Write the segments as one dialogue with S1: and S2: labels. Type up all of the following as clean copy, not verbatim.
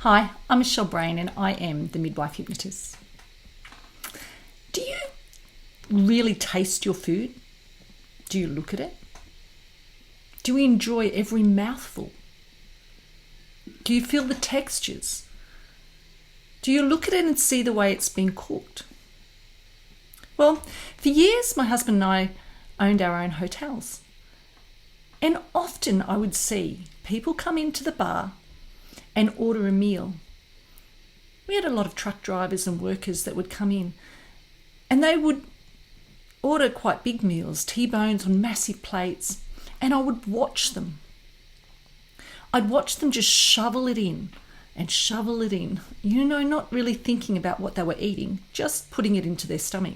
S1: Hi, I'm Michelle Brain and I am the midwife hypnotist. Do you really taste your food? Do you look at it? Do you enjoy every mouthful? Do you feel the textures? Do you look at it and see the way it's been cooked? Well, for years my husband and I owned our own hotels. And often I would see people come into the bar and order a meal. We had a lot of truck drivers and workers that would come in and they would order quite big meals, T-bones on massive plates, and I would watch them. I'd watch them just shovel it in and shovel it in, not really thinking about what they were eating, just putting it into their stomach.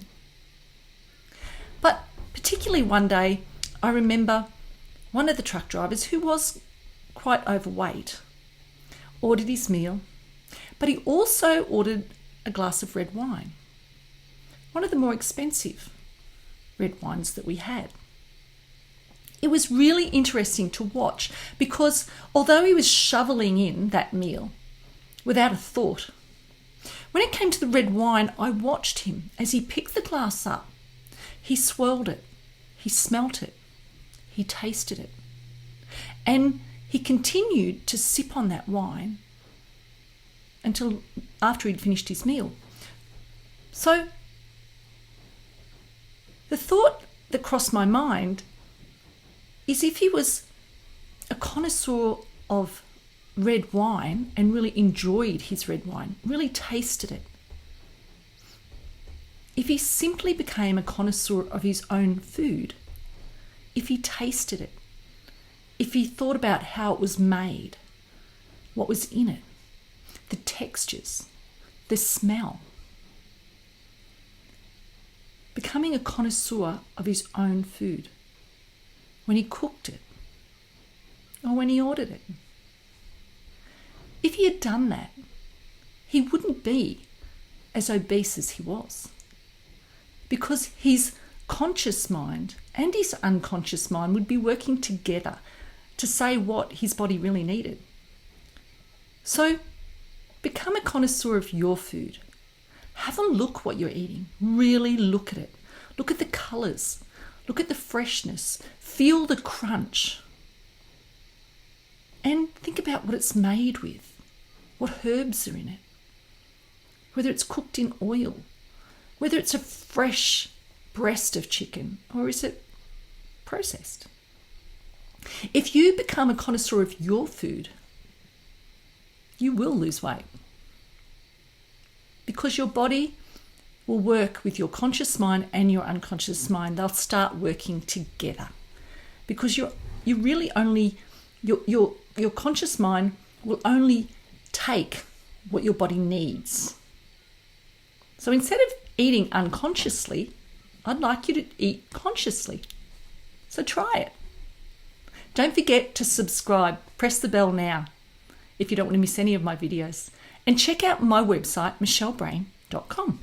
S1: But particularly one day, I remember one of the truck drivers, who was quite overweight, ordered his meal, but he also ordered a glass of red wine, one of the more expensive red wines that we had. It was really interesting to watch because although he was shoveling in that meal without a thought, when it came to the red wine, I watched him as he picked the glass up. He swirled it, he smelt it, he tasted it, and he continued to sip on that wine until after he'd finished his meal. So the thought that crossed my mind is, if he was a connoisseur of red wine and really enjoyed his red wine, really tasted it, if he simply became a connoisseur of his own food, if he tasted it, if he thought about how it was made, what was in it, the textures, the smell, becoming a connoisseur of his own food, when he cooked it or when he ordered it. If he had done that, he wouldn't be as obese as he was, because his conscious mind and his unconscious mind would be working together to say what his body really needed. So become a connoisseur of your food. Have a look what you're eating. Really look at it. Look at the colours. Look at the freshness. Feel the crunch. And think about what it's made with. What herbs are in it. Whether it's cooked in oil. Whether it's a fresh breast of chicken, or is it processed? If you become a connoisseur of your food, you will lose weight, because your body will work with your conscious mind and your unconscious mind. They'll start working together, because your conscious mind will only take what your body needs. So instead of eating unconsciously, I'd like you to eat consciously. So try it. Don't forget to subscribe. Press the bell now if you don't want to miss any of my videos. And check out my website, michellebrain.com.